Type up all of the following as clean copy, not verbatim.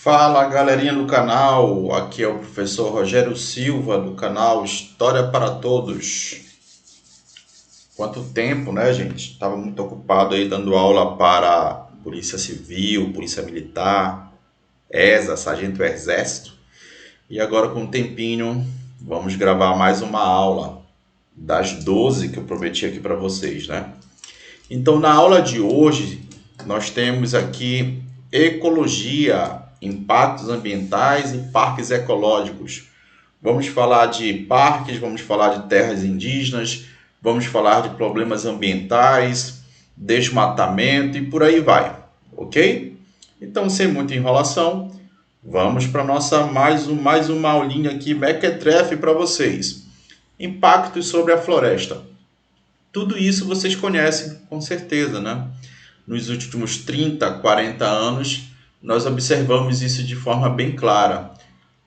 Fala galerinha do canal, aqui é o professor Rogério Silva do canal História para Todos. Quanto tempo, né, gente? Estava muito ocupado aí dando aula para Polícia Civil, Polícia Militar, ESA, Sargento Exército. E agora com um tempinho vamos gravar mais uma aula das 12 que eu prometi aqui para vocês, né? Então na aula de hoje nós temos aqui ecologia, impactos ambientais e parques ecológicos. Vamos falar de parques, vamos falar de terras indígenas, vamos falar de problemas ambientais, desmatamento e por aí vai, ok? Então, sem muita enrolação, vamos para nossa mais uma aulinha aqui, mequetrefe para vocês. Impactos sobre a floresta. Tudo isso vocês conhecem com certeza, né? Nos últimos 30, 40 anos, nós observamos isso de forma bem clara.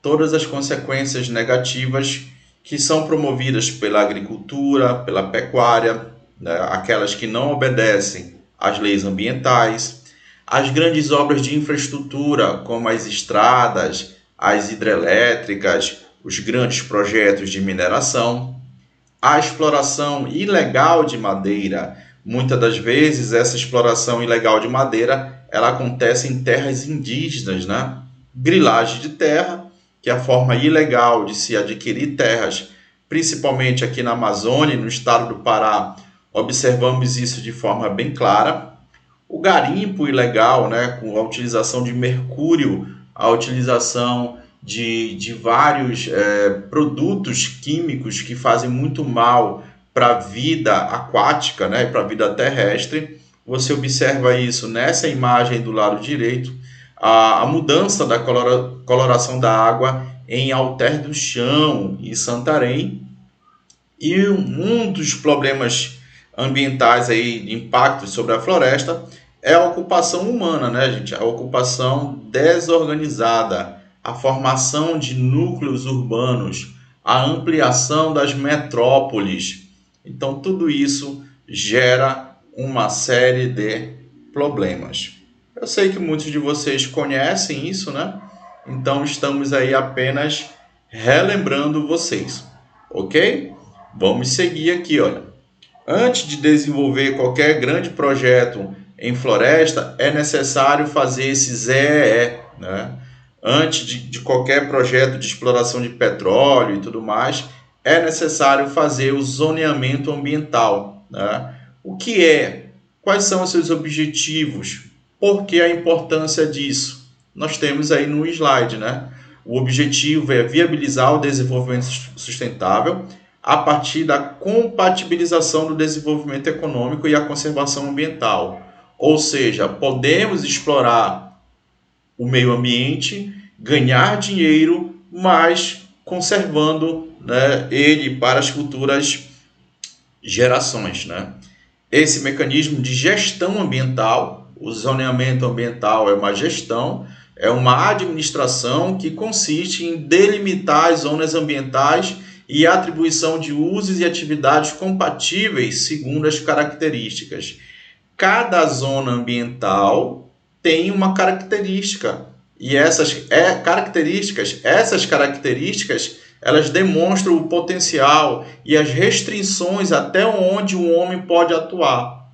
Todas as consequências negativas que são promovidas pela agricultura, pela pecuária, né? Aquelas que não obedecem às leis ambientais, as grandes obras de infraestrutura, como as estradas, as hidrelétricas, os grandes projetos de mineração, a exploração ilegal de madeira. Muitas das vezes essa exploração ilegal de madeira ela acontece em terras indígenas, né? Grilagem de terra, que é a forma ilegal de se adquirir terras, principalmente aqui na Amazônia, no estado do Pará, observamos isso de forma bem clara. O garimpo ilegal, né? Com a utilização de mercúrio, a utilização de vários produtos químicos que fazem muito mal para a vida aquática, né, para a vida terrestre. Você observa isso nessa imagem do lado direito, a mudança da coloração da água em Alter do Chão e Santarém. E um dos problemas ambientais aí, de impactos sobre a floresta, é a ocupação humana, né, gente? A ocupação desorganizada, a formação de núcleos urbanos, a ampliação das metrópoles. Então, tudo isso gera uma série de problemas. Eu sei que muitos de vocês conhecem isso, né? Então, estamos aí apenas relembrando vocês, ok? Vamos seguir aqui, olha. Antes de desenvolver qualquer grande projeto em floresta, é necessário fazer esses EEE, né? Antes de qualquer projeto de exploração de petróleo e tudo mais, é necessário fazer o zoneamento ambiental, né? O que é? Quais são os seus objetivos? Por que a importância disso? Nós temos aí no slide, né? O objetivo é viabilizar o desenvolvimento sustentável a partir da compatibilização do desenvolvimento econômico e a conservação ambiental. Ou seja, podemos explorar o meio ambiente, ganhar dinheiro, mas conservando, né, ele para as futuras gerações, né? Esse mecanismo de gestão ambiental, o zoneamento ambiental é uma gestão, é uma administração que consiste em delimitar as zonas ambientais e a atribuição de usos e atividades compatíveis segundo as características. Cada zona ambiental tem uma característica e essas características elas demonstram o potencial e as restrições até onde o homem pode atuar,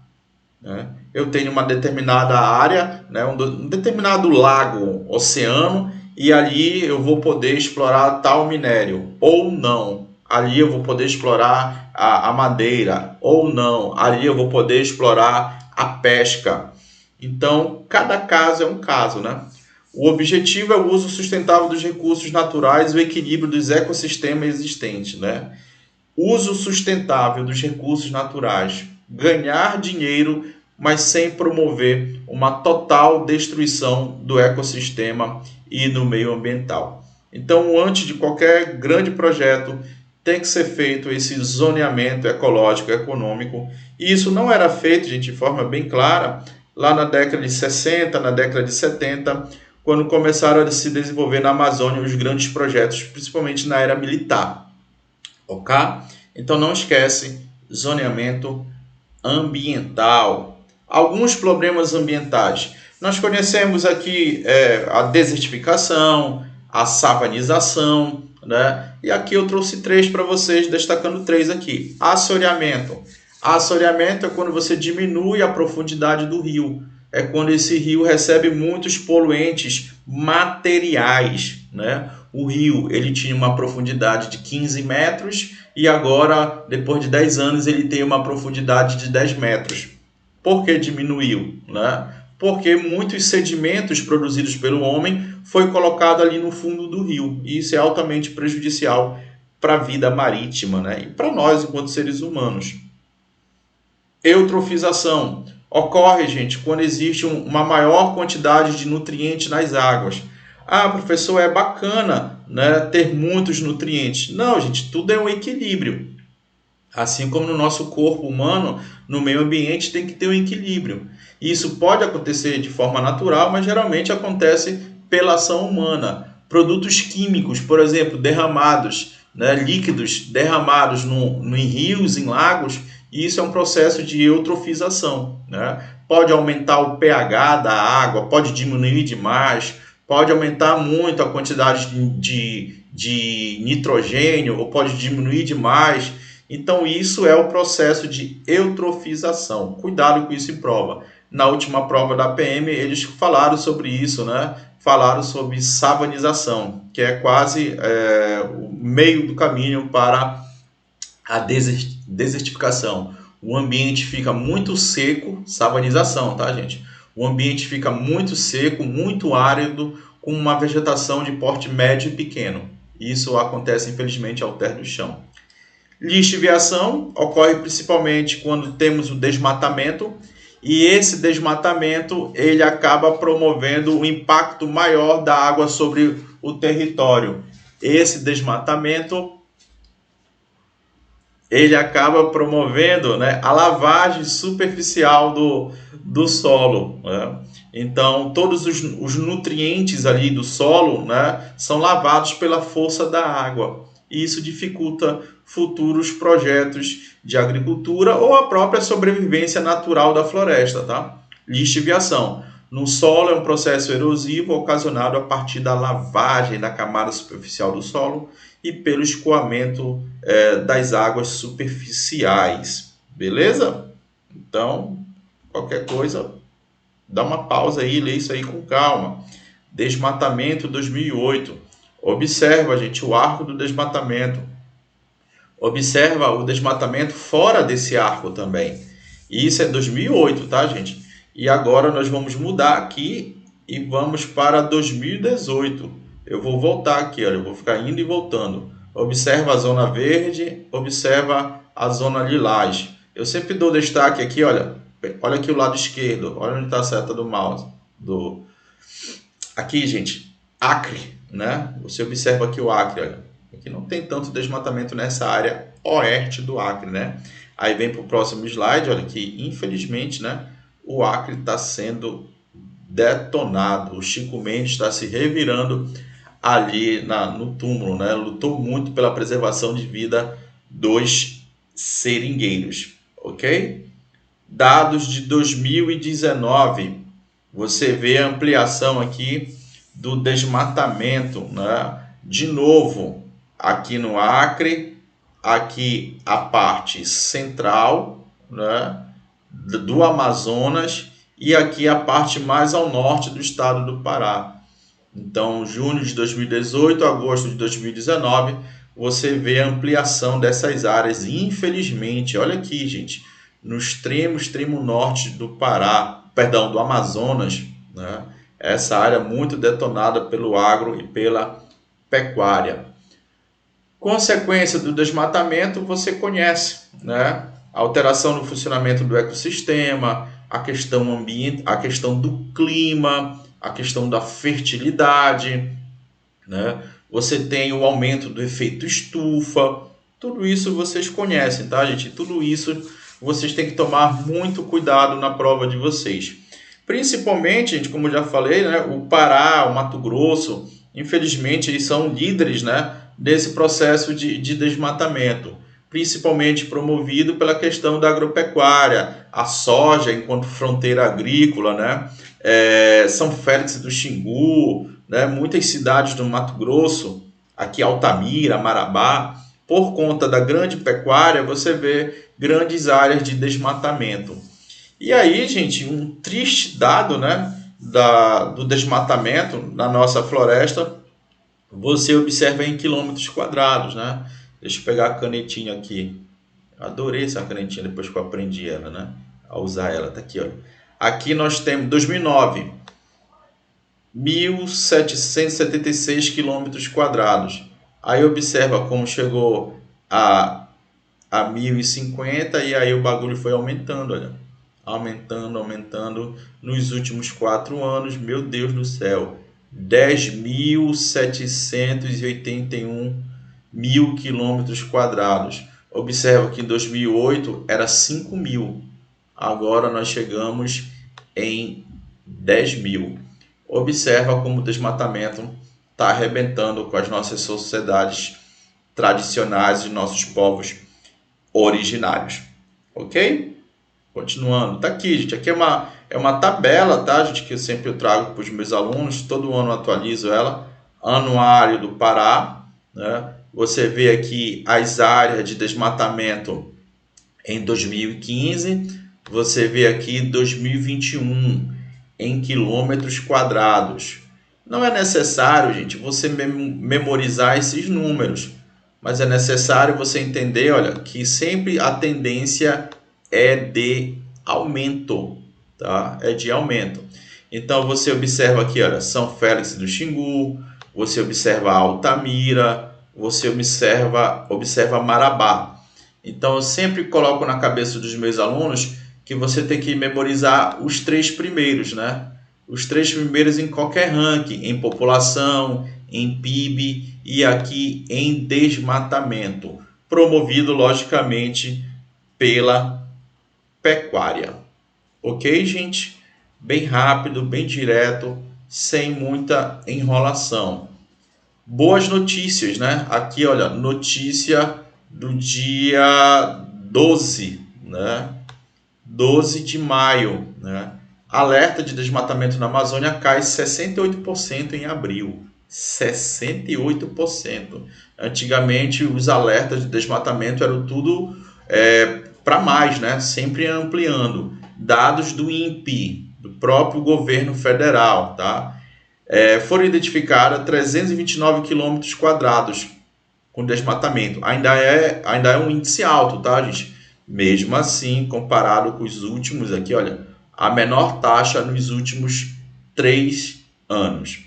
né? Eu tenho uma determinada área, né, um determinado lago, oceano, e ali eu vou poder explorar tal minério, ou não. Ali eu vou poder explorar a madeira, ou não. Ali eu vou poder explorar a pesca. Então, cada caso é um caso, né? O objetivo é o uso sustentável dos recursos naturais e o equilíbrio dos ecossistemas existentes, né? Uso sustentável dos recursos naturais. Ganhar dinheiro, mas sem promover uma total destruição do ecossistema e do meio ambiental. Então, antes de qualquer grande projeto, tem que ser feito esse zoneamento ecológico e econômico. E isso não era feito, gente, de forma bem clara, lá na década de 60, na década de 70, quando começaram a se desenvolver na Amazônia os grandes projetos, principalmente na era militar. Ok? Então não esquece, zoneamento ambiental. Alguns problemas ambientais. Nós conhecemos aqui a desertificação, a savanização, né? E aqui eu trouxe 3 para vocês, destacando 3 aqui. Assoreamento. Assoreamento é quando você diminui a profundidade do rio. É quando esse rio recebe muitos poluentes materiais, né? O rio ele tinha uma profundidade de 15 metros e agora, depois de 10 anos, ele tem uma profundidade de 10 metros. Por que diminuiu, né? Porque muitos sedimentos produzidos pelo homem foi colocado ali no fundo do rio. E isso é altamente prejudicial para a vida marítima, né? E para nós, enquanto seres humanos. Eutrofização. Ocorre, gente, quando existe uma maior quantidade de nutrientes nas águas. Ah, professor, é bacana, né, ter muitos nutrientes. Não, gente, tudo é um equilíbrio. Assim como no nosso corpo humano, no meio ambiente tem que ter um equilíbrio. Isso pode acontecer de forma natural, mas geralmente acontece pela ação humana. Produtos químicos, por exemplo, derramados, né, líquidos derramados em rios, em lagos, isso é um processo de eutrofização, né? Pode aumentar o pH da água, pode diminuir demais, pode aumentar muito a quantidade de nitrogênio, ou pode diminuir demais. Então, isso é o processo de eutrofização. Cuidado com isso em prova. Na última prova da PM, eles falaram sobre isso, né? Falaram sobre savanização, que é quase o meio do caminho para a desertificação. O ambiente fica muito seco, savanização, tá, gente? O ambiente fica muito seco, muito árido, com uma vegetação de porte médio e pequeno. Isso acontece, infelizmente, ao térreo do chão. Lixiviação ocorre principalmente quando temos o desmatamento, e esse desmatamento ele acaba promovendo um impacto maior da água sobre o território. Esse desmatamento ele acaba promovendo, né, a lavagem superficial do solo, né? Então, todos os nutrientes ali do solo, né, são lavados pela força da água. E isso dificulta futuros projetos de agricultura ou a própria sobrevivência natural da floresta, tá? Lixiviação. No solo é um processo erosivo ocasionado a partir da lavagem da camada superficial do solo e pelo escoamento das águas superficiais. Beleza? Então, qualquer coisa, dá uma pausa aí, lê isso aí com calma. Desmatamento 2008. Observa, gente, o arco do desmatamento. Observa o desmatamento fora desse arco também. Isso é 2008, tá, gente? E agora nós vamos mudar aqui e vamos para 2018. Eu vou voltar aqui, olha, eu vou ficar indo e voltando. Observa a zona verde, observa a zona lilás. Eu sempre dou destaque aqui, olha aqui o lado esquerdo, olha onde está a seta do mouse. Aqui, gente, Acre, né? Você observa aqui o Acre, olha. Aqui não tem tanto desmatamento nessa área oeste do Acre, né? Aí vem para o próximo slide, olha que infelizmente, né, o Acre está sendo detonado. O Chico Mendes está se revirando ali no túmulo, né? Lutou muito pela preservação de vida dos seringueiros, ok? Dados de 2019, você vê a ampliação aqui do desmatamento, né? De novo, aqui no Acre, aqui a parte central, né, do Amazonas, e aqui a parte mais ao norte do estado do Pará. Então, junho de 2018, agosto de 2019, você vê a ampliação dessas áreas. Infelizmente, olha aqui, gente, no extremo norte do Pará, perdão, do Amazonas, né, essa área muito detonada pelo agro e pela pecuária. Consequência do desmatamento, você conhece, né? A alteração no funcionamento do ecossistema, a questão ambiente, a questão do clima, a questão da fertilidade, né? Você tem o aumento do efeito estufa, tudo isso vocês conhecem, tá, gente? Tudo isso vocês têm que tomar muito cuidado na prova de vocês. Principalmente, gente, como eu já falei, né, o Pará, o Mato Grosso, infelizmente, eles são líderes, né, desse processo de desmatamento. principalmente promovido pela questão da agropecuária, a soja enquanto fronteira agrícola, né? São Félix do Xingu, né? Muitas cidades do Mato Grosso, aqui Altamira, Marabá, por conta da grande pecuária, você vê grandes áreas de desmatamento. E aí, gente, um triste dado, né, do desmatamento na nossa floresta, você observa em quilômetros quadrados, né? Deixa eu pegar a canetinha aqui. Adorei essa canetinha depois que eu aprendi ela, né? A usar ela. Tá aqui, olha. Aqui nós temos 2009, 1.776 quilômetros quadrados. Aí observa como chegou a 1.050 e aí o bagulho foi aumentando, olha. Aumentando nos últimos 4 anos. Meu Deus do céu. 10.781 mil quilômetros quadrados. Observa que em 2008 era 5.000. Agora nós chegamos em 10.000. Observa como o desmatamento está arrebentando com as nossas sociedades tradicionais e nossos povos originários. Ok? Continuando. Tá aqui, gente. Aqui é uma tabela, tá, gente, que eu sempre trago para os meus alunos. Todo ano atualizo ela. Anuário do Pará, né? Você vê aqui as áreas de desmatamento em 2015. Você vê aqui 2021 em quilômetros quadrados. Não é necessário, gente, você memorizar esses números, mas é necessário você entender, olha, que sempre a tendência é de aumento, tá? É de aumento. Então você observa aqui, olha, São Félix do Xingu, você observa Altamira, você observa Marabá. Então eu sempre coloco na cabeça dos meus alunos que você tem que memorizar os 3 primeiros, né? Os 3 primeiros em qualquer ranking, em população, em PIB e aqui em desmatamento, promovido logicamente pela pecuária. Ok, gente? Bem rápido, bem direto, sem muita enrolação. Boas notícias, né? Aqui, olha, notícia do dia 12, né? 12 de maio, né? Alerta de desmatamento na Amazônia cai 68% em abril. 68%. Antigamente, os alertas de desmatamento eram tudo para mais, né? Sempre ampliando. Dados do INPE, do próprio governo federal, tá? Foram identificados 329 quilômetros quadrados com desmatamento. Ainda é um índice alto, tá, gente? Mesmo assim, comparado com os últimos aqui, olha, a menor taxa nos últimos 3 anos.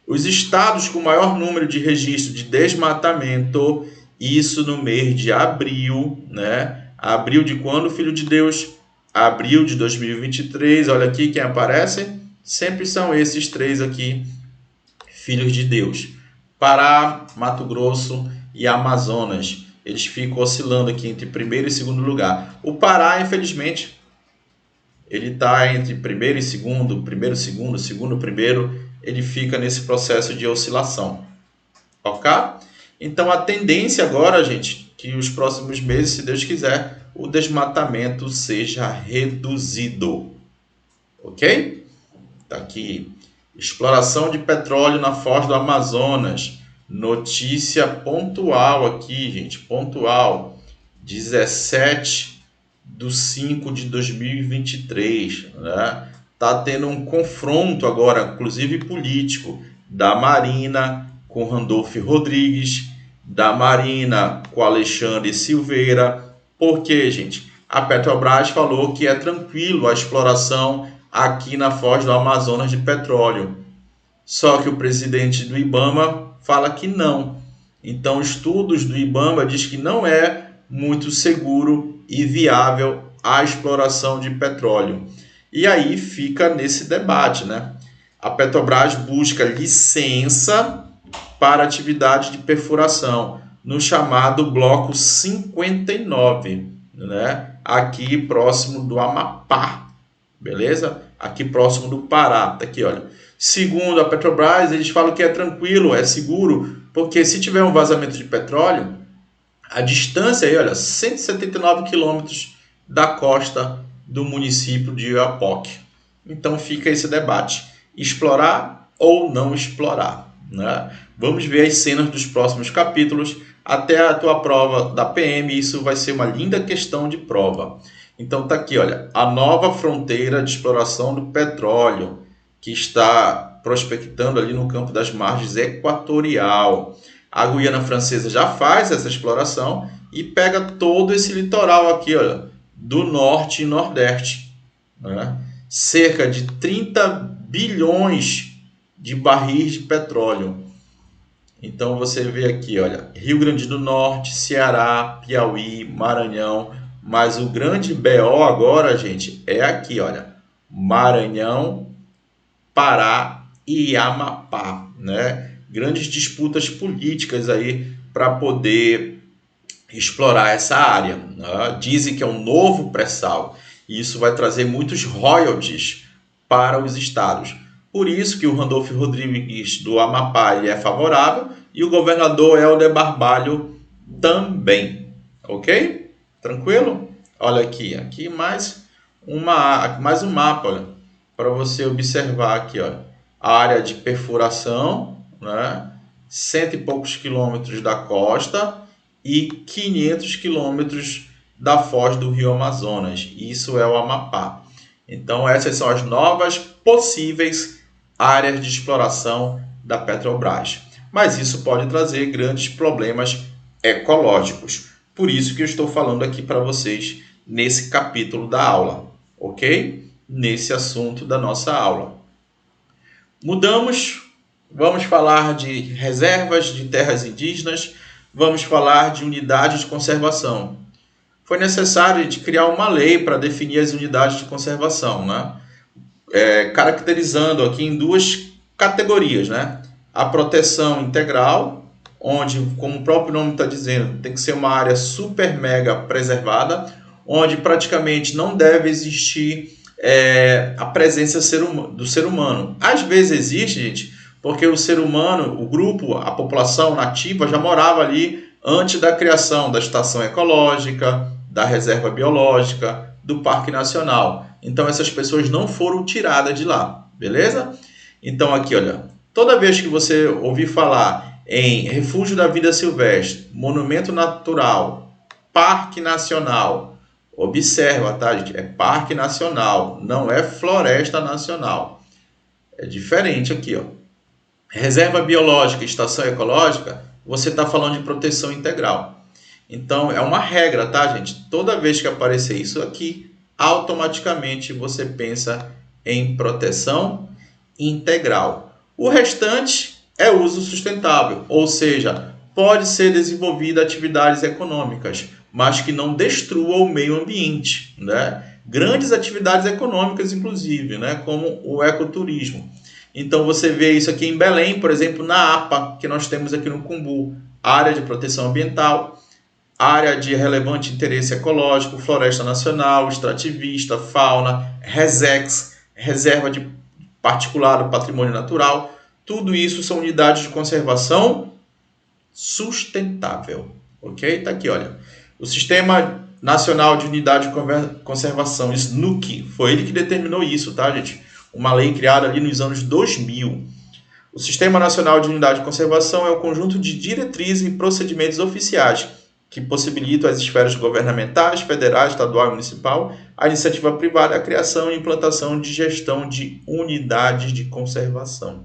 Os estados com maior número de registro de desmatamento, isso no mês de abril, né? Abril de quando, filho de Deus? Abril de 2023, olha aqui quem aparece. Sempre são esses 3 aqui, filhos de Deus. Pará, Mato Grosso e Amazonas. Eles ficam oscilando aqui entre primeiro e segundo lugar. O Pará, infelizmente, ele está entre primeiro e segundo, primeiro, segundo, segundo, primeiro. Ele fica nesse processo de oscilação. Ok? Então, a tendência agora, gente, que os próximos meses, se Deus quiser, o desmatamento seja reduzido. Ok? Tá aqui. Exploração de petróleo na foz do Amazonas. Notícia pontual aqui, gente. Pontual. 17/5/2023. Né? Tá tendo um confronto agora, inclusive político, da Marina com Randolph Rodrigues, da Marina com Alexandre Silveira. Por quê, gente? A Petrobras falou que é tranquilo a exploração aqui na foz do Amazonas de petróleo. Só que o presidente do IBAMA fala que não. Então, estudos do IBAMA diz que não é muito seguro e viável a exploração de petróleo. E aí fica nesse debate, né? A Petrobras busca licença para atividade de perfuração no chamado bloco 59, né? Aqui próximo do Amapá, beleza? Aqui próximo do Pará, tá aqui, olha. Segundo a Petrobras, eles falam que é tranquilo, é seguro, porque se tiver um vazamento de petróleo, A distância aí, olha, 179 quilômetros da costa do município de Oiapoque. Então fica esse debate, explorar ou não explorar, né? Vamos ver as cenas dos próximos capítulos até a tua prova da PM, isso vai ser uma linda questão de prova. Então tá aqui, olha, a nova fronteira de exploração do petróleo que está prospectando ali no campo das margens equatorial. A Guiana Francesa já faz essa exploração e pega todo esse litoral aqui, olha, do norte e nordeste, né? Cerca de 30 bilhões de barris de petróleo. Então você vê aqui, olha, Rio Grande do Norte, Ceará, Piauí, Maranhão, mas o grande BO agora, gente, é aqui, olha, Maranhão, Pará e Amapá, né? Grandes disputas políticas aí para poder explorar essa área, né? Dizem que é um novo pré-sal e isso vai trazer muitos royalties para os estados. Por isso que o Randolfo Rodrigues do Amapá ele é favorável e o governador Helder Barbalho também, ok? Tranquilo? Olha aqui mais um mapa, olha, para você observar aqui, olha, a área de perfuração, né? 100 e poucos quilômetros da costa e 500 quilômetros da foz do Rio Amazonas. Isso é o Amapá. Então essas são as novas possíveis áreas de exploração da Petrobras. Mas isso pode trazer grandes problemas ecológicos. Por isso que eu estou falando aqui para vocês nesse capítulo da aula, ok? Nesse assunto da nossa aula. Mudamos, vamos falar de reservas de terras indígenas, vamos falar de unidades de conservação. Foi necessário de criar uma lei para definir as unidades de conservação, né? Caracterizando aqui em duas categorias, né? A proteção integral, onde, como o próprio nome está dizendo, tem que ser uma área super mega preservada, onde praticamente não deve existir a presença do ser humano. Às vezes existe, gente, porque o ser humano, o grupo, a população nativa já morava ali antes da criação da estação ecológica, da reserva biológica, do Parque Nacional. Então essas pessoas não foram tiradas de lá, beleza? Então aqui, olha, toda vez que você ouvir falar em Refúgio da Vida Silvestre, Monumento Natural, Parque Nacional, observa, tá, gente? É Parque Nacional, não é Floresta Nacional. É diferente aqui, ó. Reserva Biológica, Estação Ecológica, você está falando de proteção integral. Então, é uma regra, tá, gente? Toda vez que aparecer isso aqui, automaticamente você pensa em proteção integral. O restante é uso sustentável, ou seja, pode ser desenvolvida atividades econômicas, mas que não destrua o meio ambiente, né? Grandes atividades econômicas, inclusive, né? Como o ecoturismo. Então você vê isso aqui em Belém, por exemplo, na APA, que nós temos aqui no Cumbu, área de proteção ambiental, área de relevante interesse ecológico, floresta nacional, extrativista, fauna, RESEX, reserva de particular do patrimônio natural. Tudo isso são unidades de conservação sustentável, ok? Tá aqui, olha. O Sistema Nacional de Unidade de Conservação, SNUC, foi ele que determinou isso, tá, gente? Uma lei criada ali nos anos 2000. O Sistema Nacional de Unidade de Conservação é um conjunto de diretrizes e procedimentos oficiais que possibilitam às esferas governamentais, federal, estadual e municipal, a iniciativa privada, a criação e implantação de gestão de unidades de conservação.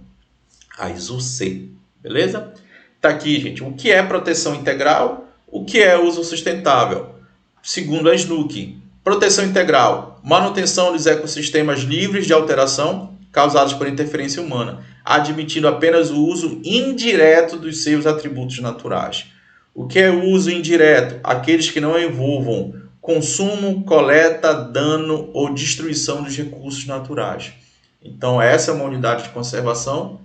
As UC, beleza? Tá aqui, gente, o que é proteção integral, o que é uso sustentável. Segundo a SNUC, proteção integral, manutenção dos ecossistemas livres de alteração causados por interferência humana, admitindo apenas o uso indireto dos seus atributos naturais. O que é uso indireto? Aqueles que não envolvam consumo, coleta, dano ou destruição dos recursos naturais. Então, essa é uma unidade de conservação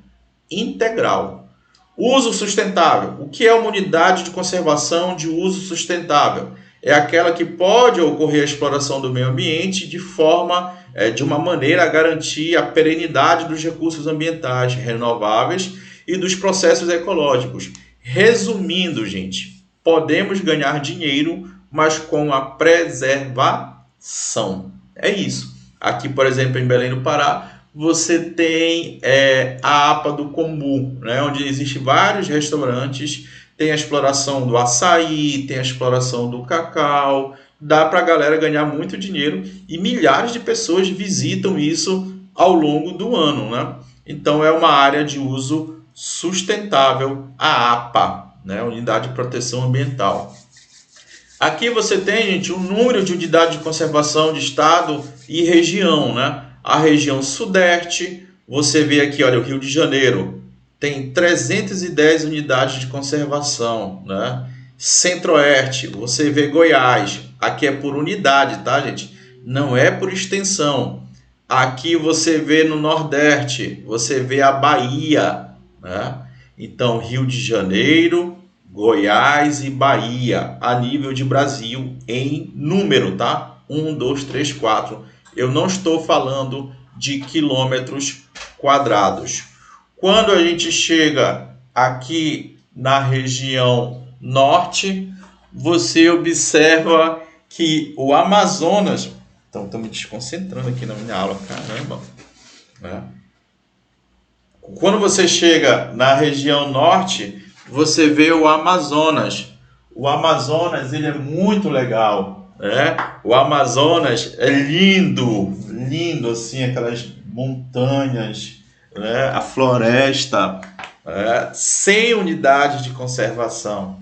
integral. Uso sustentável. O que é uma unidade de conservação de uso sustentável? É aquela que pode ocorrer a exploração do meio ambiente de uma maneira a garantir a perenidade dos recursos ambientais renováveis e dos processos ecológicos. Resumindo, gente, podemos ganhar dinheiro, mas com a preservação. É isso. Aqui, por exemplo, em Belém do Pará, você tem a APA do Combu, né, onde existem vários restaurantes, tem a exploração do açaí, tem a exploração do cacau, dá para a galera ganhar muito dinheiro e milhares de pessoas visitam isso ao longo do ano, né? Então é uma área de uso sustentável, a APA, né, Unidade de Proteção Ambiental. Aqui você tem, gente, o número de unidades de conservação de estado e região, né? A região sudeste, você vê aqui, olha, o Rio de Janeiro tem 310 unidades de conservação, né? Centro-oeste, você vê Goiás, aqui é por unidade, tá, gente? Não é por extensão. Aqui você vê no Nordeste, você vê a Bahia, né? Então, Rio de Janeiro, Goiás e Bahia, a nível de Brasil, em número, tá? 1, 2, 3, 4. Eu não estou falando de quilômetros quadrados. Quando a gente chega aqui na região norte, você observa que o Amazonas... Então, estou me desconcentrando aqui na minha aula, caramba, né? Quando você chega na região norte, você vê o Amazonas. O Amazonas, ele é muito legal, né? O Amazonas é lindo, lindo assim, aquelas montanhas, né? A floresta, 100 unidades de conservação.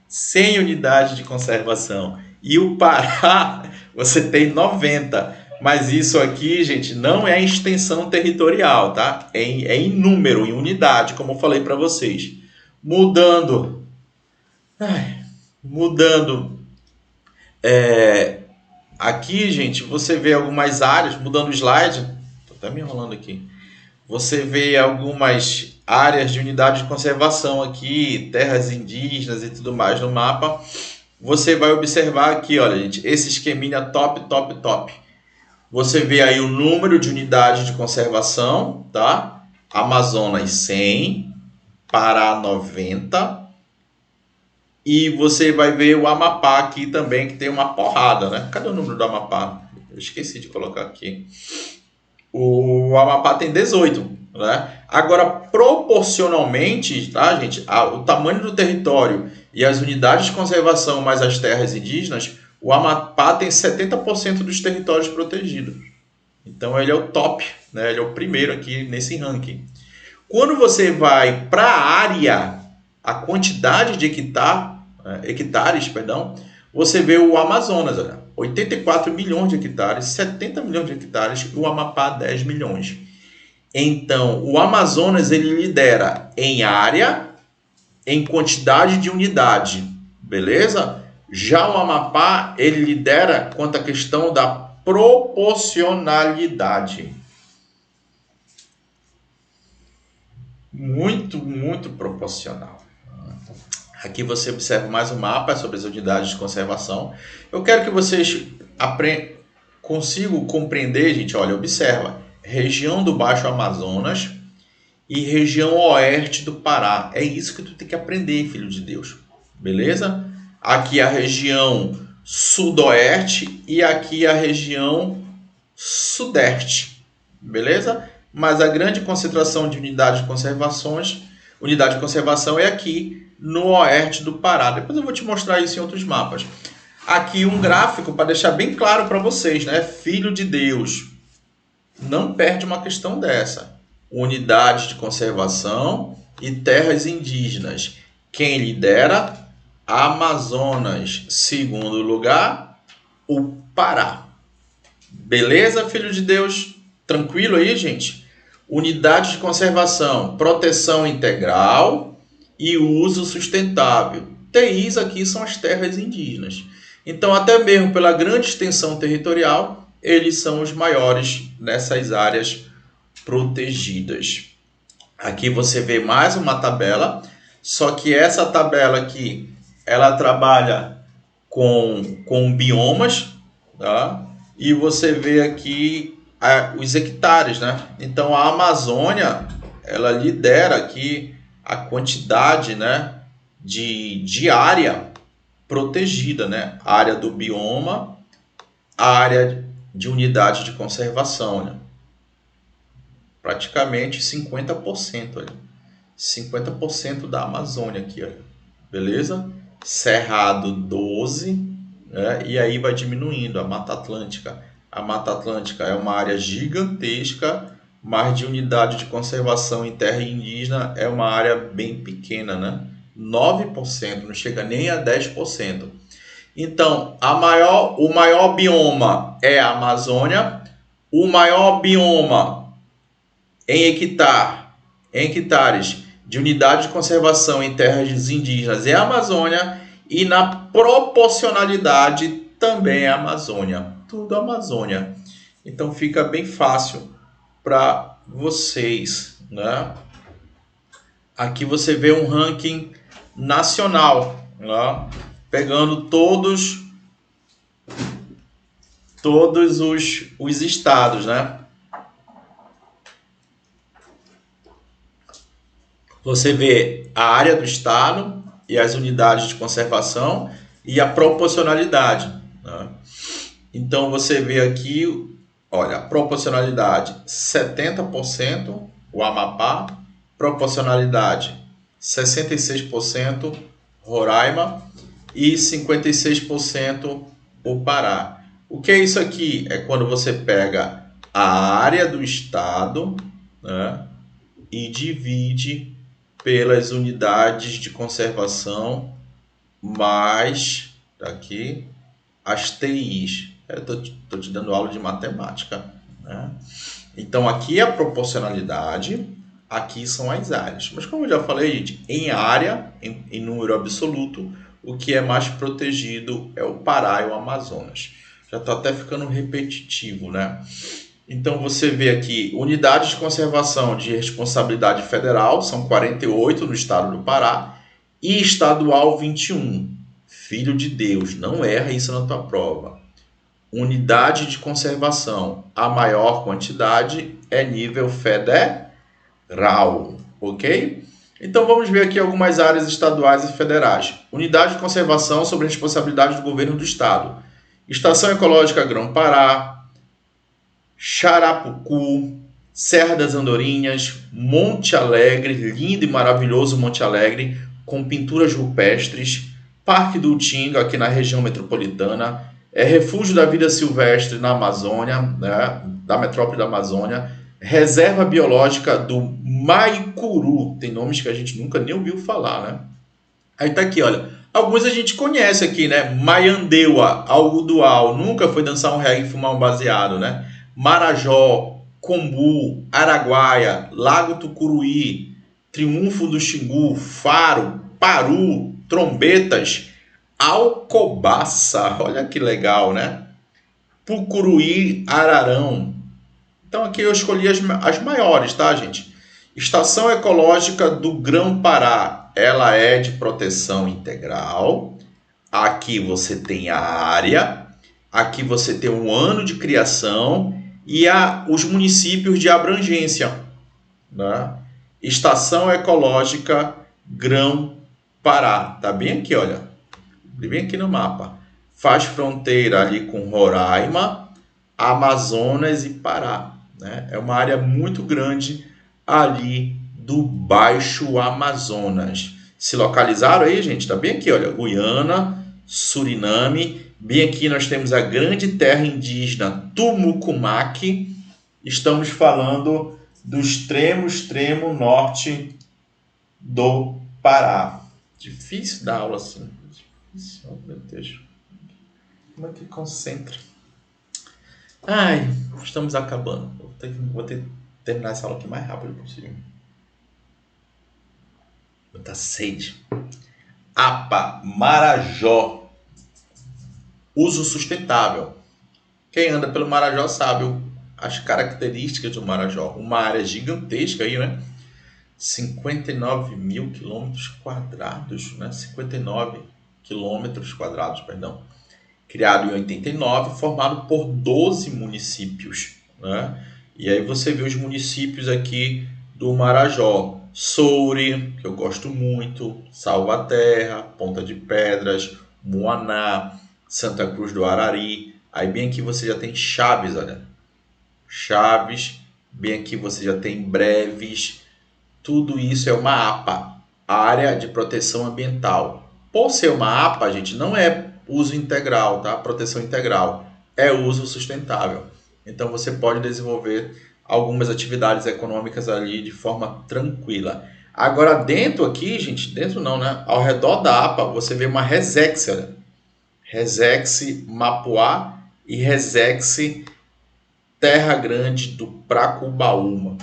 100 unidades de conservação. E o Pará, você tem 90. Mas isso aqui, gente, não é extensão territorial, tá? É em número, em unidade, como eu falei para vocês. Mudando. Aqui, gente, você vê algumas áreas, mudando o slide. Tô até me enrolando aqui. Você vê algumas áreas de unidade de conservação aqui, terras indígenas e tudo mais no mapa. Você vai observar aqui, olha, gente, esse esqueminha top, top, top. Você vê aí o número de unidades de conservação, tá? Amazonas 100, Pará 90. E você vai ver o Amapá aqui também, que tem uma porrada, né? Cadê o número do Amapá? Eu esqueci de colocar aqui. O Amapá tem 18, né? Agora, proporcionalmente, tá, gente? O tamanho do território e as unidades de conservação mais as terras indígenas, o Amapá tem 70% dos territórios protegidos. Então, ele é o top, né? Ele é o primeiro aqui nesse ranking. Quando você vai para a área, a quantidade de hectares, você vê o Amazonas, olha, 84 milhões de hectares, 70 milhões de hectares e o Amapá 10 milhões. Então, o Amazonas ele lidera em área, em quantidade de unidade, beleza? Já o Amapá, ele lidera quanto à questão da proporcionalidade. Muito, muito proporcional. Aqui você observa mais um mapa sobre as unidades de conservação. Eu quero que vocês consigam compreender, gente, olha, observa. Região do Baixo Amazonas e região oeste do Pará. É isso que tu tem que aprender, filho de Deus. Beleza? Aqui a região sudoeste e aqui a região sudeste. Beleza? Mas a grande concentração de unidade de conservação é aqui no oeste do Pará. Depois eu vou te mostrar isso em outros mapas. Aqui um gráfico para deixar bem claro para vocês, né? Filho de Deus, não perde uma questão dessa. Unidades de conservação e terras indígenas. Quem lidera? Amazonas. Segundo lugar, o Pará. Beleza, filho de Deus? Tranquilo aí, gente? Unidades de conservação, proteção integral e uso sustentável. TIs aqui são as terras indígenas. Então, até mesmo pela grande extensão territorial, eles são os maiores nessas áreas protegidas. Aqui você vê mais uma tabela, só que essa tabela aqui, ela trabalha com biomas, tá? E você vê aqui os hectares, né? Então, a Amazônia, ela lidera aqui a quantidade, né, de área protegida, né? A área do bioma, a área de unidade de conservação, né? Praticamente 50%, olha. 50% da Amazônia aqui, olha. Beleza? Cerrado 12, né? E aí vai diminuindo a Mata Atlântica. A Mata Atlântica é uma área gigantesca, mas de unidade de conservação em terra indígena é uma área bem pequena, né? 9%, não chega nem a 10%. Então, o maior bioma é a Amazônia, o maior bioma em hectares de unidade de conservação em terras indígenas é a Amazônia e na proporcionalidade também é a Amazônia. Tudo Amazônia. Então fica bem fácil para vocês, né? Aqui você vê um ranking nacional, né? Pegando todos os estados, né? Você vê a área do estado e as unidades de conservação e a proporcionalidade, né? Então você vê aqui, olha, a proporcionalidade 70% o Amapá, proporcionalidade 66% Roraima e 56% o Pará. O que é isso aqui? É quando você pega a área do estado, né, e divide pelas unidades de conservação mais aqui as TIs. Eu estou te dando aula de matemática, né? Então aqui é a proporcionalidade, aqui são as áreas. Mas como eu já falei, gente, em área, em número absoluto, o que é mais protegido é o Pará e o Amazonas. Já está até ficando repetitivo, né? Então você vê aqui, unidades de conservação de responsabilidade federal, são 48 no estado do Pará, e estadual 21. Filho de Deus, não erra isso na tua prova. Unidade de conservação, a maior quantidade é nível federal, ok? Então vamos ver aqui algumas áreas estaduais e federais. Unidade de conservação sob responsabilidade do governo do estado. Estação Ecológica Grão-Pará, Xarapucu, Serra das Andorinhas, Monte Alegre, lindo e maravilhoso Monte Alegre, com pinturas rupestres, Parque do Utinga, aqui na região metropolitana, Refúgio da Vida Silvestre na Amazônia, né, da metrópole da Amazônia, Reserva Biológica do Maicuru, tem nomes que a gente nunca nem ouviu falar, né? Aí tá aqui, olha, alguns a gente conhece aqui, né? Maiandeua, Algodual, nunca foi dançar um reggae e fumar um baseado, né? Marajó, Combu, Araguaia, Lago Tucuruí, Triunfo do Xingu, Faro, Paru, Trombetas, Alcobaça, olha que legal, né? Pucuruí, Ararão. Então aqui eu escolhi as maiores, tá, gente? Estação Ecológica do Grão-Pará, ela é de proteção integral. Aqui você tem a área, aqui você tem um ano de criação e os municípios de abrangência, né? Estação Ecológica Grão-Pará, tá bem aqui, olha, bem aqui no mapa. Faz fronteira ali com Roraima, Amazonas e Pará, né? É uma área muito grande ali do Baixo Amazonas. Se localizaram aí, gente? Tá bem aqui, olha, Guiana, Suriname. Bem aqui nós temos a grande terra indígena Tumucumaque. Estamos falando do extremo norte do Pará. Difícil dar aula assim. Difícil, oh, meu Deus. Como é que concentra? Ai, estamos acabando. Vou ter que terminar essa aula aqui o mais rápido possível. Muita sede. APA, Marajó. Uso sustentável. Quem anda pelo Marajó sabe as características do Marajó. Uma área gigantesca aí, né? 59 mil quilômetros quadrados, né? 59 quilômetros quadrados, perdão. Criado em 89, formado por 12 municípios, né? E aí você vê os municípios aqui do Marajó. Soure, que eu gosto muito, Salvaterra, Ponta de Pedras, Moaná, Santa Cruz do Arari. Aí bem aqui você já tem Chaves, olha. Chaves, bem aqui você já tem Breves. Tudo isso é uma APA, Área de Proteção Ambiental. Por ser uma APA, gente, não é uso integral, tá? Proteção integral. É uso sustentável. Então você pode desenvolver algumas atividades econômicas ali de forma tranquila. Agora dentro aqui, gente, dentro não, né? Ao redor da APA você vê uma Resex, olha. Resex Mapuá e Resex Terra Grande do Pracubaúma.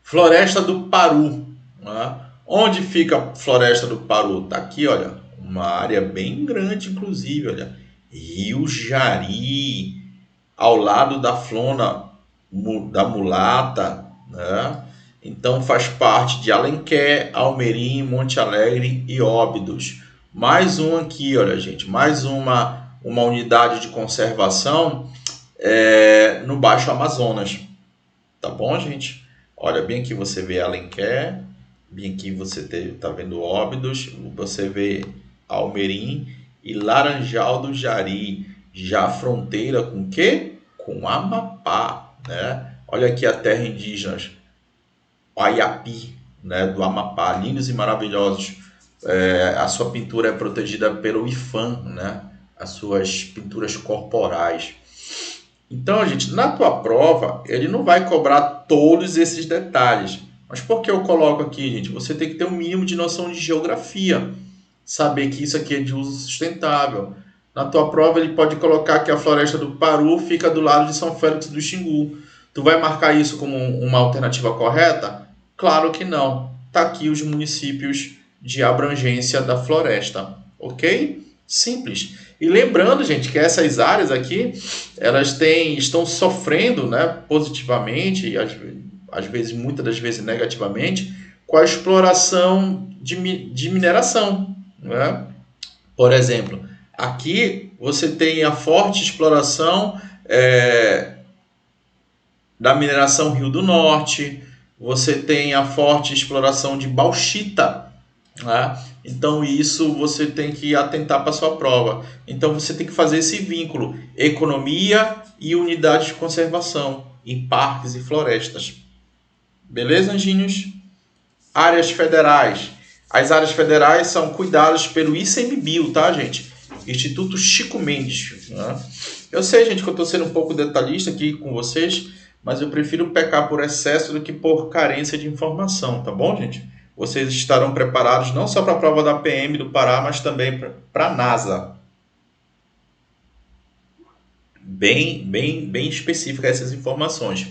Floresta do Paru, né? Onde fica a Floresta do Paru? Tá aqui, olha, uma área bem grande, inclusive, olha, Rio Jari, ao lado da Flona da Mulata, né? Então faz parte de Alenquer, Almerim, Monte Alegre e Óbidos. Mais um aqui, olha, gente, mais uma unidade de conservação no Baixo Amazonas. Tá bom, gente? Olha, bem aqui você vê Alenquer, bem aqui você tá vendo Óbidos, você vê Almerim e Laranjal do Jari, já fronteira com o quê? Com Amapá, né? Olha aqui a terra indígena, Ayapi, né? Do Amapá, lindos e maravilhosos. A sua pintura é protegida pelo IFAM, né? As suas pinturas corporais. Então, gente, na tua prova, ele não vai cobrar todos esses detalhes. Mas por que eu coloco aqui, gente? Você tem que ter um mínimo de noção de geografia. Saber que isso aqui é de uso sustentável. Na tua prova, ele pode colocar que a floresta do Paru fica do lado de São Félix do Xingu. Tu vai marcar isso como uma alternativa correta? Claro que não. Tá aqui os municípios de abrangência da floresta, ok? Simples. E lembrando, gente, que essas áreas aqui, elas estão sofrendo, né, positivamente, e às vezes, muitas das vezes negativamente, com a exploração de mineração, né? Por exemplo, aqui você tem a forte exploração da mineração Rio do Norte, você tem a forte exploração de bauxita, né? Então isso você tem que atentar para a sua prova. Então você tem que fazer esse vínculo, economia e unidade de conservação em parques e florestas. Beleza, anjinhos? Áreas federais. As áreas federais são cuidadas pelo ICMBio, tá, gente? Instituto Chico Mendes, né? Eu sei, gente, que eu estou sendo um pouco detalhista aqui com vocês, mas eu prefiro pecar por excesso do que por carência de informação, tá bom, gente? Vocês estarão preparados não só para a prova da PM do Pará, mas também para a NASA. Bem específica essas informações.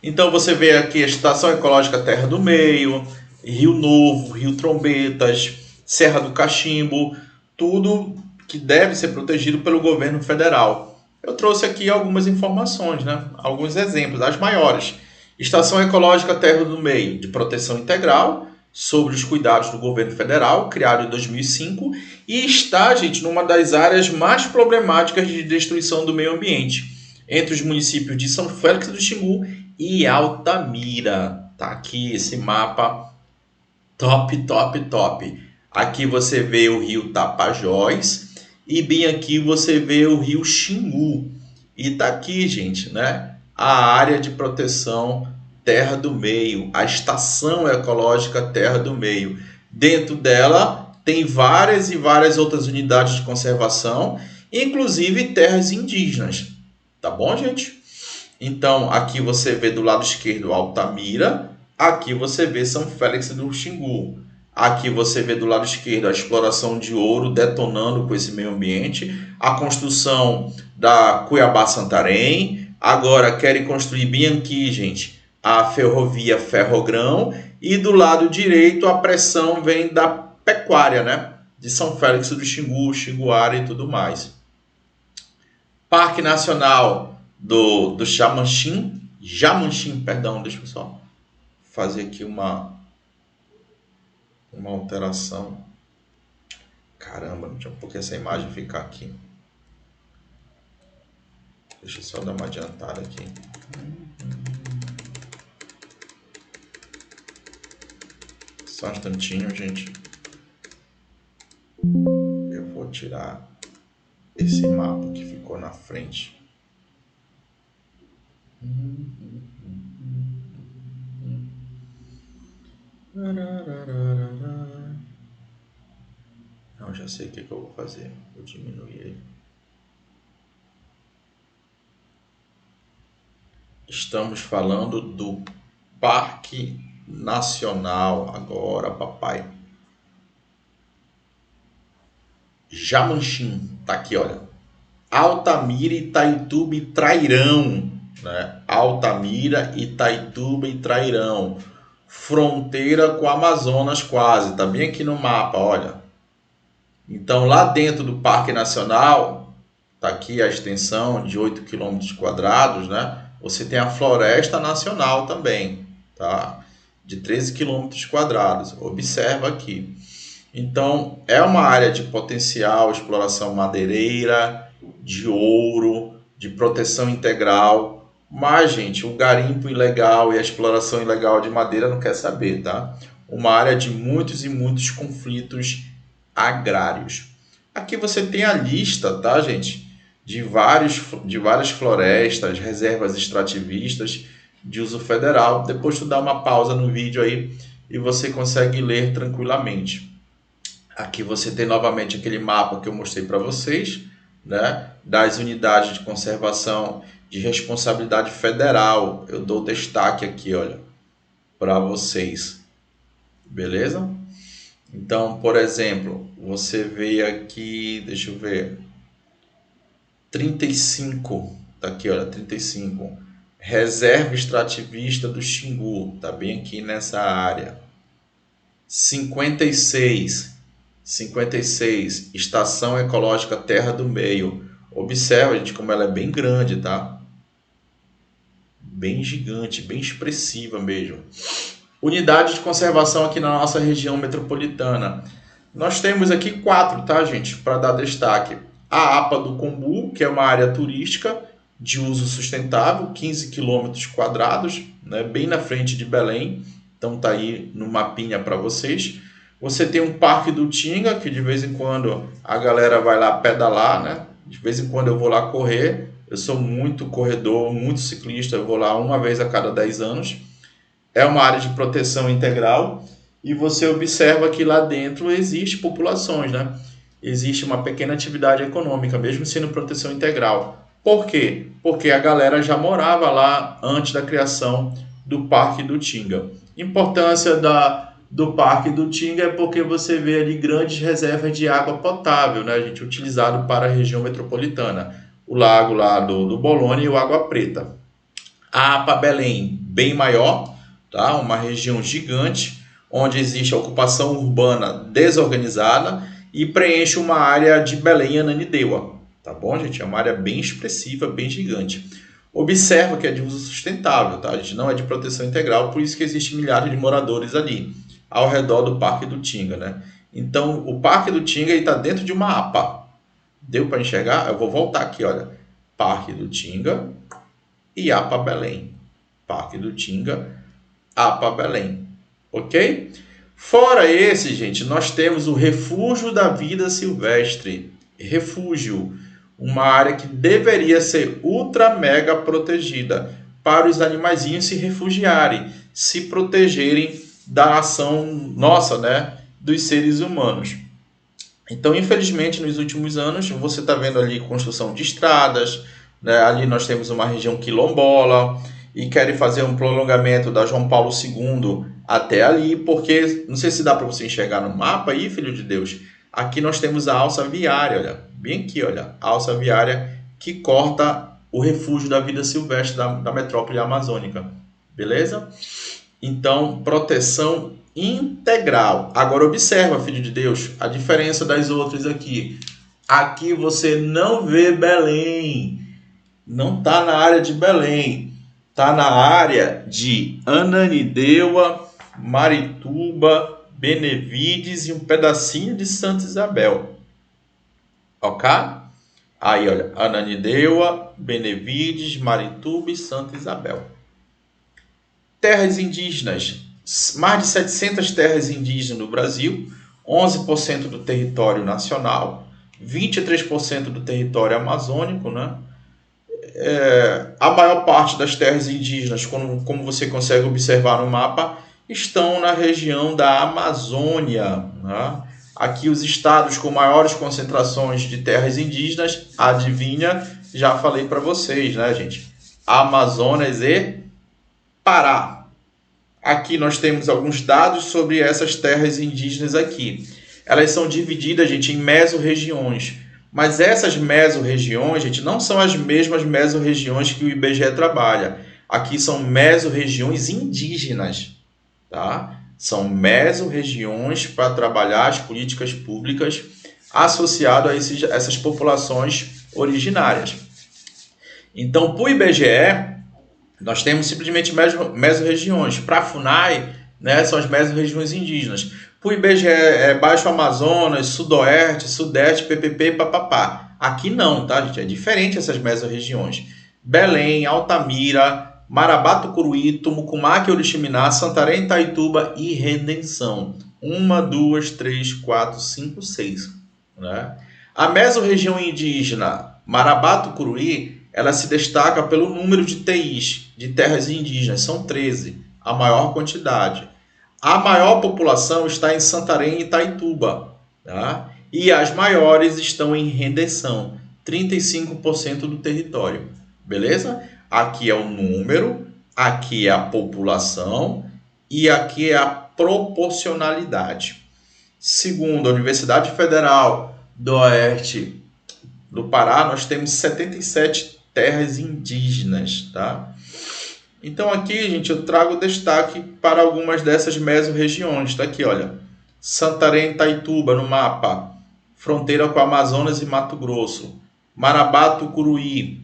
Então você vê aqui a Estação Ecológica Terra do Meio, Rio Novo, Rio Trombetas, Serra do Cachimbo, tudo que deve ser protegido pelo governo federal. Eu trouxe aqui algumas informações, né? Alguns exemplos, as maiores. Estação Ecológica Terra do Meio, de proteção integral, sobre os cuidados do governo federal, criado em 2005, e está, gente, numa das áreas mais problemáticas de destruição do meio ambiente, entre os municípios de São Félix do Xingu e Altamira. Tá aqui esse mapa top, top, top. Aqui você vê o rio Tapajós e bem aqui você vê o rio Xingu. E tá aqui, gente, né? A área de proteção Terra do Meio, a Estação Ecológica Terra do Meio. Dentro dela tem várias e várias outras unidades de conservação, inclusive terras indígenas. Tá bom, gente? Então, aqui você vê do lado esquerdo Altamira, aqui você vê São Félix do Xingu. Aqui você vê do lado esquerdo a exploração de ouro detonando com esse meio ambiente, a construção da Cuiabá-Santarém. Agora querem construir bem aqui, gente, a ferrovia Ferrogrão, e do lado direito a pressão vem da pecuária, né? De São Félix do Xingu, Xinguara e tudo mais. Parque Nacional do Jamanchim, perdão, deixa eu só fazer aqui uma alteração. Caramba, deixa eu porque essa imagem ficar aqui. Deixa eu só dar uma adiantada aqui. Só um instantinho, gente. Eu vou tirar esse mapa que ficou na frente. Não, já sei o que eu vou fazer. Vou diminuir ele. Estamos falando do Parque Nacional agora, papai. Jamanchim, tá aqui, olha. Altamira, Itaituba e Trairão, né? Altamira, Itaituba e Trairão. Fronteira com o Amazonas quase, tá bem aqui no mapa, olha. Então lá dentro do Parque Nacional, tá aqui a extensão de 8 km², né? Você tem a Floresta Nacional também, tá? De 13 km². Observa aqui. Então, é uma área de potencial exploração madeireira, de ouro, de proteção integral. Mas, gente, o garimpo ilegal e a exploração ilegal de madeira não quer saber, tá? Uma área de muitos e muitos conflitos agrários. Aqui você tem a lista, tá, gente? De várias florestas, reservas extrativistas de uso federal. Depois tu dá uma pausa no vídeo aí e você consegue ler tranquilamente. Aqui você tem novamente aquele mapa que eu mostrei para vocês, né? Das unidades de conservação de responsabilidade federal. Eu dou destaque aqui, olha, para vocês. Beleza? Então, por exemplo, você vê aqui, deixa eu ver, 35, tá aqui, olha, 35. Reserva extrativista do Xingu, tá bem aqui nessa área. 56, Estação Ecológica Terra do Meio. Observa, gente, como ela é bem grande, tá? Bem gigante, bem expressiva mesmo. Unidade de conservação aqui na nossa região metropolitana. Nós temos aqui 4, tá, gente? Para dar destaque. A APA do Combu, que é uma área turística de uso sustentável, 15 km², né? Bem na frente de Belém. Então tá aí no mapinha para vocês. Você tem um Parque do Tinga, que de vez em quando a galera vai lá pedalar, né? De vez em quando eu vou lá correr. Eu sou muito corredor, muito ciclista, eu vou lá uma vez a cada 10 anos. É uma área de proteção integral e você observa que lá dentro existe populações, né? Existe uma pequena atividade econômica, mesmo sendo proteção integral. Por quê? Porque a galera já morava lá antes da criação do Parque do Tinga. Importância do Parque do Tinga é porque você vê ali grandes reservas de água potável, né, gente, utilizado para a região metropolitana. O lago lá do Bolônia e o Água Preta. A APA Belém, bem maior, tá? Uma região gigante, onde existe a ocupação urbana desorganizada e preenche uma área de Belém e Ananindeua. Tá bom, gente? É uma área bem expressiva, bem gigante. Observa que é de uso sustentável, tá? A gente não é de proteção integral, por isso que existe milhares de moradores ali, ao redor do Parque do Tinga, né? Então, o Parque do Tinga está dentro de uma APA. Deu para enxergar? Eu vou voltar aqui, olha. Parque do Tinga e APA Belém. Parque do Tinga, APA Belém. Ok? Fora esse, gente, nós temos o Refúgio da Vida Silvestre. Refúgio, uma área que deveria ser ultra mega protegida para os animaizinhos se refugiarem, se protegerem da ação nossa, né, dos seres humanos. Então, infelizmente, nos últimos anos, você está vendo ali construção de estradas, né? Ali nós temos uma região quilombola e querem fazer um prolongamento da João Paulo II até ali, porque, não sei se dá para você enxergar no mapa aí, filho de Deus, aqui nós temos a alça viária, olha, bem aqui, olha, a alça viária que corta o refúgio da vida silvestre da metrópole amazônica, beleza? Então, proteção integral. Agora observa, filho de Deus, a diferença das outras aqui. Aqui você não vê Belém. Não está na área de Belém. Está na área de Ananindeua, Marituba, Benevides e um pedacinho de Santa Isabel. Ok? Aí, olha, Ananindeua, Benevides, Marituba e Santa Isabel. Terras indígenas, mais de 700 terras indígenas no Brasil, 11% do território nacional, 23% do território amazônico, né? A maior parte das terras indígenas, como você consegue observar no mapa, estão na região da Amazônia, né? Aqui os estados com maiores concentrações de terras indígenas, adivinha, já falei para vocês, né, gente? Amazonas e Pará. Aqui nós temos alguns dados sobre essas terras indígenas aqui. Elas são divididas, gente, em mesorregiões. Mas essas mesorregiões, gente, não são as mesmas mesorregiões que o IBGE trabalha. Aqui são mesorregiões indígenas, tá? São mesorregiões para trabalhar as políticas públicas associadas a essas populações originárias. Então, para o IBGE, nós temos simplesmente mesorregiões. Para a FUNAI, né, são as mesorregiões indígenas. Para o IBGE é Baixo Amazonas, Sudoeste, Sudeste, PPP, papapá. Aqui não, tá, gente? É diferente essas mesorregiões. Belém, Altamira, Marabá, Tucuruí, Tumucumaque, Oriximiná, Santarém, Itaituba e Redenção. 1, 2, 3, 4, 5, 6. Né? A mesorregião indígena Marabá, Tucuruí, ela se destaca pelo número de TIs, de terras indígenas, são 13, a maior quantidade. A maior população está em Santarém e Itaituba, tá? E as maiores estão em Redenção, 35% do território, beleza? Aqui é o número, aqui é a população e aqui é a proporcionalidade. Segundo a Universidade Federal do Oeste do Pará, nós temos 77 terras indígenas, tá? Então aqui, gente, eu trago destaque para algumas dessas mesorregiões. Tá aqui, olha. Santarém, Itaituba no mapa, fronteira com Amazonas e Mato Grosso. Marabá, Tucuruí,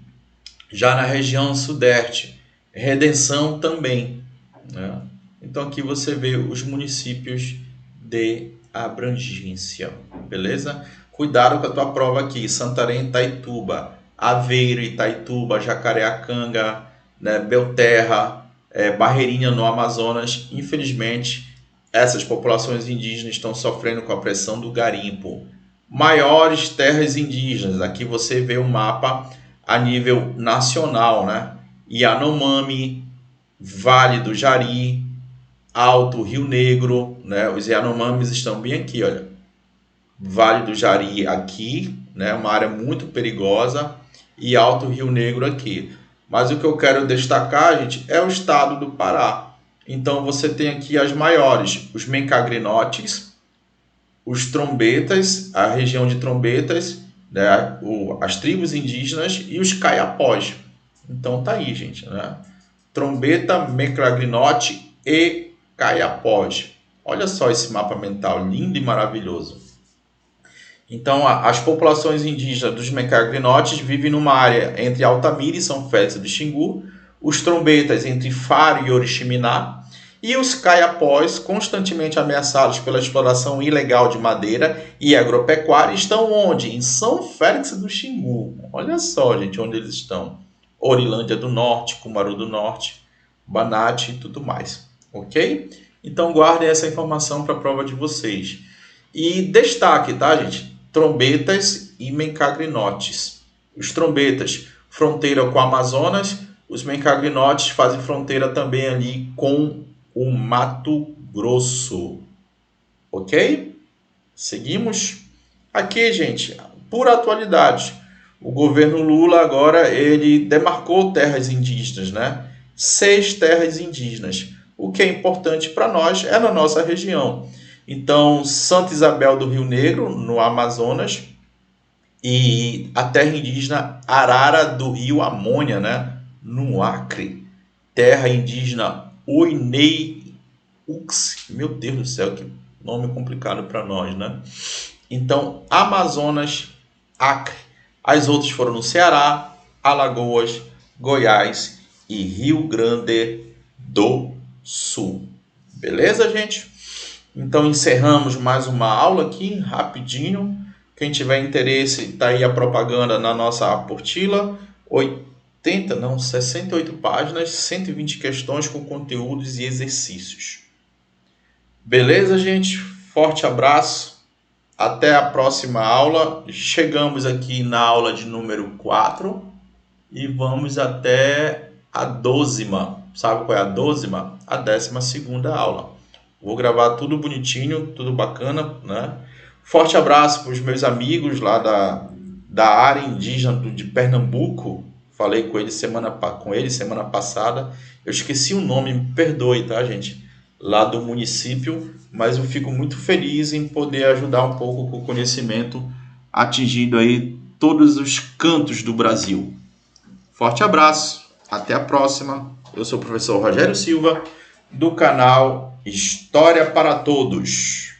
já na região sudeste. Redenção também, né? Então aqui você vê os municípios de abrangência, beleza? Cuidado com a tua prova aqui. Santarém, Itaituba, Aveiro, Itaituba, Jacareacanga, né, Belterra, Barreirinha no Amazonas. Infelizmente, essas populações indígenas estão sofrendo com a pressão do garimpo. Maiores terras indígenas, aqui você vê o mapa a nível nacional, né? Yanomami, Vale do Jari, Alto Rio Negro, né? Os Yanomamis estão bem aqui, olha. Vale do Jari aqui, né? Uma área muito perigosa, e Alto Rio Negro aqui. Mas o que eu quero destacar, gente, é o estado do Pará. Então você tem aqui as maiores, os Mencagrinotes, os Trombetas, a região de Trombetas, né, as tribos indígenas e os Caiapós. Então tá aí, gente, né? Trombeta, Mencagrinote e Caiapós. Olha só esse mapa mental lindo e maravilhoso. Então, as populações indígenas dos Mencagrinotes vivem numa área entre Altamira e São Félix do Xingu, os Trombetas entre Faro e Oriximiná, e os Caiapós, constantemente ameaçados pela exploração ilegal de madeira e agropecuária, estão onde? Em São Félix do Xingu. Olha só, gente, onde eles estão. Orilândia do Norte, Cumaru do Norte, Banate e tudo mais. Ok? Então, guardem essa informação para a prova de vocês. E destaque, tá, gente? Trombetas e Mencagrinotes. Os Trombetas, fronteira com o Amazonas. Os Mencagrinotes fazem fronteira também ali com o Mato Grosso. Ok? Seguimos. Aqui, gente, por atualidade, o governo Lula agora ele demarcou terras indígenas, né? 6 terras indígenas. O que é importante para nós é na nossa região. Então, Santa Isabel do Rio Negro, no Amazonas, e a terra indígena Arara do Rio Amônia, né, no Acre. Terra indígena Oinei Ux. Meu Deus do céu, que nome complicado para nós, né? Então, Amazonas, Acre. As outras foram no Ceará, Alagoas, Goiás e Rio Grande do Sul. Beleza, gente? Então encerramos mais uma aula aqui, rapidinho. Quem tiver interesse, está aí a propaganda na nossa apostila. 68 páginas, 120 questões com conteúdos e exercícios. Beleza, gente? Forte abraço. Até a próxima aula. Chegamos aqui na aula de número 4 e vamos até a 12ª. Sabe qual é a 12ª? A 12ª aula. Vou gravar tudo bonitinho, tudo bacana, né? Forte abraço para os meus amigos lá da área indígena de Pernambuco. Falei com eles semana passada. Eu esqueci o nome, me perdoe, tá, gente? Lá do município, mas eu fico muito feliz em poder ajudar um pouco com o conhecimento, atingindo aí todos os cantos do Brasil. Forte abraço, até a próxima. Eu sou o professor Rogério Silva, do canal História para Todos.